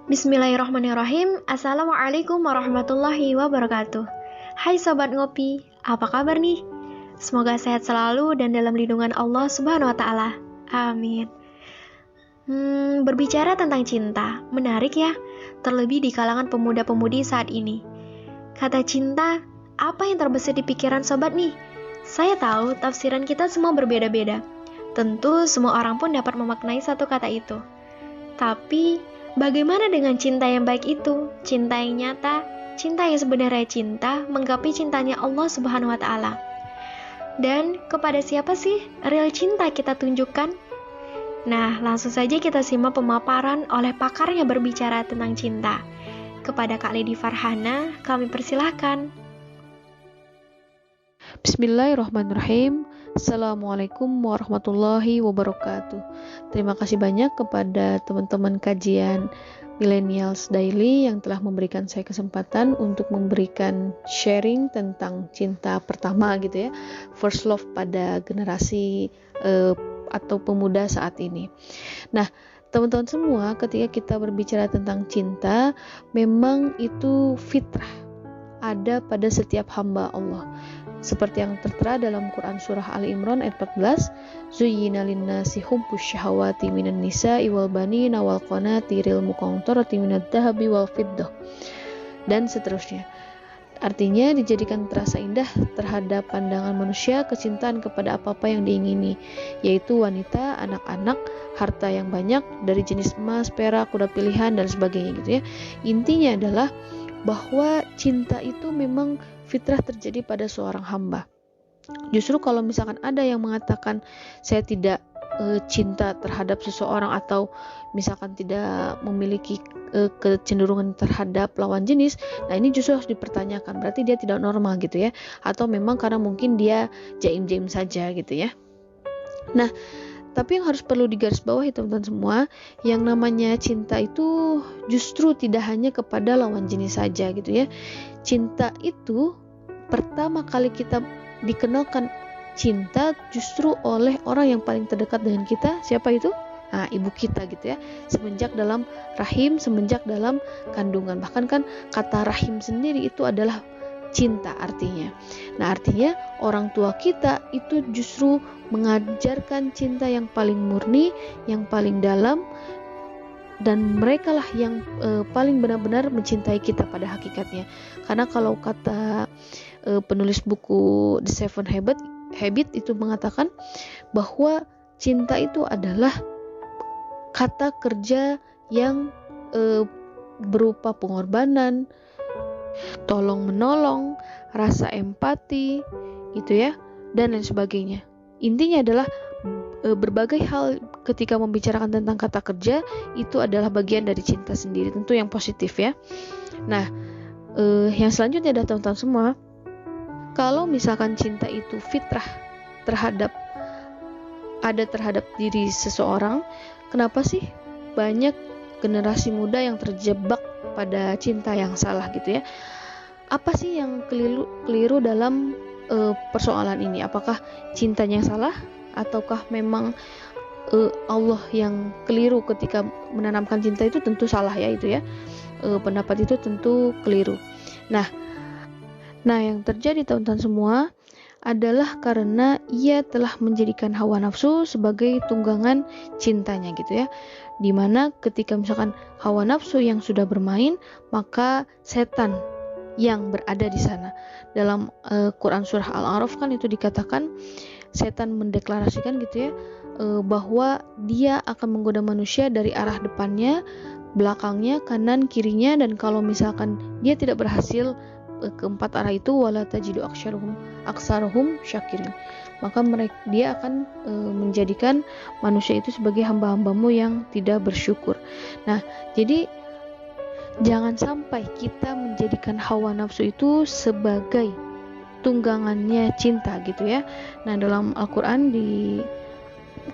Bismillahirrahmanirrahim. Assalamualaikum warahmatullahi wabarakatuh. Hai Sobat Ngopi, apa kabar nih? Semoga sehat selalu dan dalam lindungan Allah Subhanahu wa Ta'ala. Amin. Berbicara tentang cinta, menarik ya, terlebih di kalangan pemuda-pemudi saat ini. Kata cinta, apa yang terbesit di pikiran Sobat nih? Saya tahu tafsiran kita semua berbeda-beda. Tentu semua orang pun dapat memaknai satu kata itu. Tapi, bagaimana dengan cinta yang baik itu? Cinta yang nyata, cinta yang sebenarnya cinta, menggapai cintanya Allah Subhanahu wa Ta'ala. Dan kepada siapa sih real cinta kita tunjukkan? Nah, langsung saja kita simak pemaparan oleh pakar yang berbicara tentang cinta. Kepada Kak Lady Farhana, kami persilahkan. Bismillahirrahmanirrahim. Assalamualaikum warahmatullahi wabarakatuh. Terima kasih banyak kepada teman-teman kajian Millennials Daily yang telah memberikan saya kesempatan untuk memberikan sharing tentang cinta pertama gitu ya, first love pada generasi atau pemuda saat ini. Nah, teman-teman semua, ketika kita berbicara tentang cinta, memang itu fitrah ada pada setiap hamba Allah. Seperti yang tertera dalam Quran Surah Ali Imran ayat 14, Zuyyina linnasi hubbus syahawati minan nisa'i wal banina wal qanatiril muqantarati minad dhahabi wal fiddah, dan seterusnya. Artinya dijadikan terasa indah terhadap pandangan manusia kecintaan kepada apa-apa yang diingini, yaitu wanita, anak-anak, harta yang banyak dari jenis emas, perak, kuda pilihan, dan sebagainya gitu ya. Intinya adalah bahwa cinta itu memang fitrah terjadi pada seorang hamba. Justru kalau misalkan ada yang mengatakan saya tidak cinta terhadap seseorang atau misalkan tidak memiliki kecenderungan terhadap lawan jenis, nah ini justru harus dipertanyakan, berarti dia tidak normal gitu ya, atau memang karena mungkin dia jaim-jaim saja gitu ya. Nah, tapi yang harus perlu digarisbawahi teman-teman semua, yang namanya cinta itu justru tidak hanya kepada lawan jenis saja gitu ya. Cinta itu pertama kali kita dikenalkan cinta justru oleh orang yang paling terdekat dengan kita. Siapa itu? Nah, ibu kita gitu ya. Semenjak dalam rahim, semenjak dalam kandungan. Bahkan kan kata rahim sendiri itu adalah cinta artinya. Nah, artinya orang tua kita itu justru mengajarkan cinta yang paling murni, yang paling dalam, dan mereka lah yang paling benar-benar mencintai kita pada hakikatnya. Karena kalau kata penulis buku The Seven Habit itu mengatakan bahwa cinta itu adalah kata kerja yang berupa pengorbanan, tolong menolong, rasa empati gitu ya, dan lain sebagainya. Intinya adalah berbagai hal ketika membicarakan tentang kata kerja itu adalah bagian dari cinta sendiri, tentu yang positif ya. Nah, yang selanjutnya adalah teman-teman semua, kalau misalkan cinta itu fitrah terhadap diri seseorang, kenapa sih banyak generasi muda yang terjebak pada cinta yang salah gitu ya? Apa sih yang keliru dalam persoalan ini? Apakah cintanya yang salah, ataukah memang Allah yang keliru ketika menanamkan cinta? Itu tentu salah ya, itu ya, pendapat itu tentu keliru. Nah yang terjadi teman-teman semua adalah karena ia telah menjadikan hawa nafsu sebagai tunggangan cintanya gitu ya, dimana ketika misalkan hawa nafsu yang sudah bermain, maka setan yang berada di sana. Dalam Quran Surah Al-A'raf kan itu dikatakan setan mendeklarasikan gitu ya, bahwa dia akan menggoda manusia dari arah depannya, belakangnya, kanan, kirinya, dan kalau misalkan dia tidak berhasil keempat arah itu, wala tajidu aksaruhum syakirin, maka dia akan menjadikan manusia itu sebagai hamba-hambamu yang tidak bersyukur. Nah, jadi jangan sampai kita menjadikan hawa nafsu itu sebagai tunggangannya cinta gitu ya. Nah, dalam Al-Quran di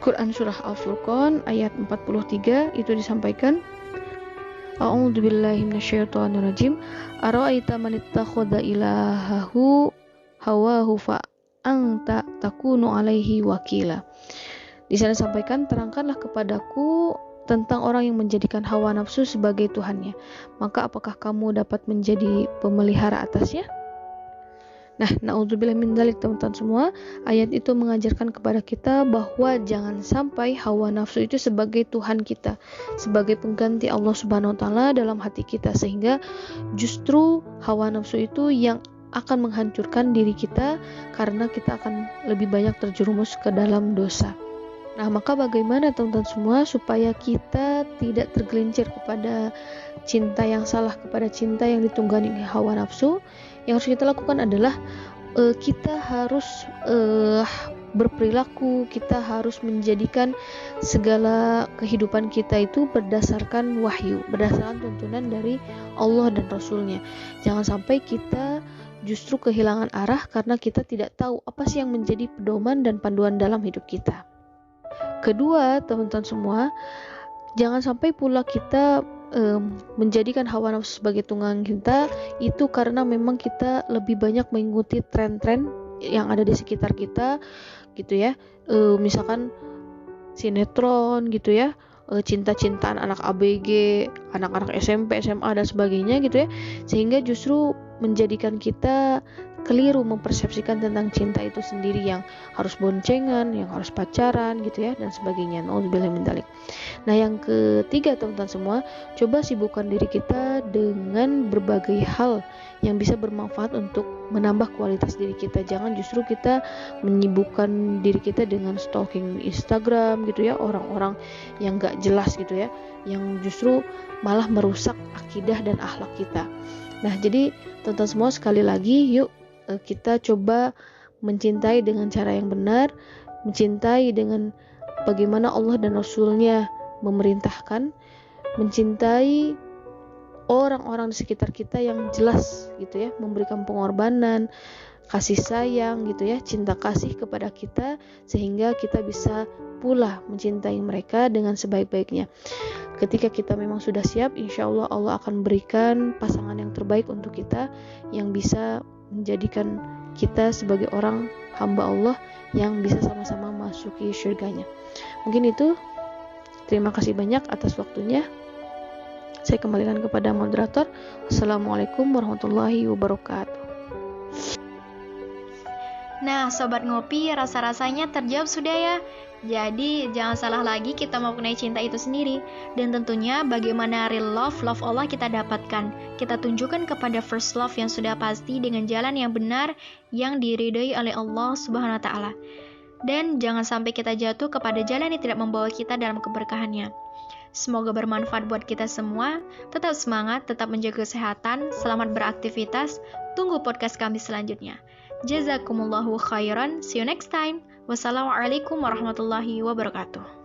Quran Surah Al-Furqan ayat 43 itu disampaikan, A'udzu billahi minasyaitonir rajim. Ara'aita man ittakhadha ilahahu hawahu fa takunu alaihi wakila. Di sana sampaikan, terangkanlah kepadaku tentang orang yang menjadikan hawa nafsu sebagai Tuhannya. Maka apakah kamu dapat menjadi pemelihara atasnya? Nah, na'udzubillah min dzalik teman-teman semua. Ayat itu mengajarkan kepada kita bahwa jangan sampai hawa nafsu itu sebagai Tuhan kita, sebagai pengganti Allah Subhanahu wa taala dalam hati kita, sehingga justru hawa nafsu itu yang akan menghancurkan diri kita karena kita akan lebih banyak terjerumus ke dalam dosa. Nah, maka bagaimana teman-teman semua supaya kita tidak tergelincir kepada cinta yang salah, kepada cinta yang ditunggangi hawa nafsu? Yang harus kita lakukan adalah kita harus berperilaku, kita harus menjadikan segala kehidupan kita itu berdasarkan wahyu, berdasarkan tuntunan dari Allah dan Rasulnya. Jangan sampai kita justru kehilangan arah karena kita tidak tahu apa sih yang menjadi pedoman dan panduan dalam hidup kita. Kedua, teman-teman semua, jangan sampai pula kita menjadikan hawa nafsu sebagai tunggang kita itu karena memang kita lebih banyak mengikuti tren-tren yang ada di sekitar kita gitu ya. Misalkan sinetron gitu ya, cinta-cintaan anak ABG, anak-anak SMP, SMA dan sebagainya gitu ya, sehingga justru menjadikan kita keliru mempersepsikan tentang cinta itu sendiri, yang harus boncengan, yang harus pacaran gitu ya, dan sebagainya. Nauzubillah min dzalik. Nah, yang ketiga teman-teman semua, coba sibukkan diri kita dengan berbagai hal yang bisa bermanfaat untuk menambah kualitas diri kita. Jangan justru kita menyibukkan diri kita dengan stalking Instagram gitu ya, orang-orang yang gak jelas gitu ya, yang justru malah merusak akidah dan akhlak kita. Nah, jadi teman-teman semua, sekali lagi yuk kita coba mencintai dengan cara yang benar, mencintai dengan bagaimana Allah dan Rasulnya memerintahkan, mencintai orang-orang di sekitar kita yang jelas gitu ya, memberikan pengorbanan, kasih sayang gitu ya, cinta kasih kepada kita, sehingga kita bisa pula mencintai mereka dengan sebaik-baiknya. Ketika kita memang sudah siap, insya Allah Allah akan berikan pasangan yang terbaik untuk kita, yang bisa menjadikan kita sebagai orang hamba Allah yang bisa sama-sama masuki syurganya. Mungkin itu. Terima kasih banyak atas waktunya. Saya kembalikan kepada moderator. Wassalamualaikum warahmatullahi wabarakatuh. Nah, Sobat Ngopi, rasa-rasanya terjawab sudah ya. Jadi, jangan salah lagi kita mempunyai cinta itu sendiri. Dan tentunya bagaimana real love Allah kita dapatkan. Kita tunjukkan kepada first love yang sudah pasti dengan jalan yang benar yang diridhoi oleh Allah Subhanahu wa taala. Dan jangan sampai kita jatuh kepada jalan yang tidak membawa kita dalam keberkahannya. Semoga bermanfaat buat kita semua. Tetap semangat, tetap menjaga kesehatan, selamat beraktivitas. Tunggu podcast kami selanjutnya. Jazakumullahu khairan. See you next time. Wassalamualaikum warahmatullahi wabarakatuh.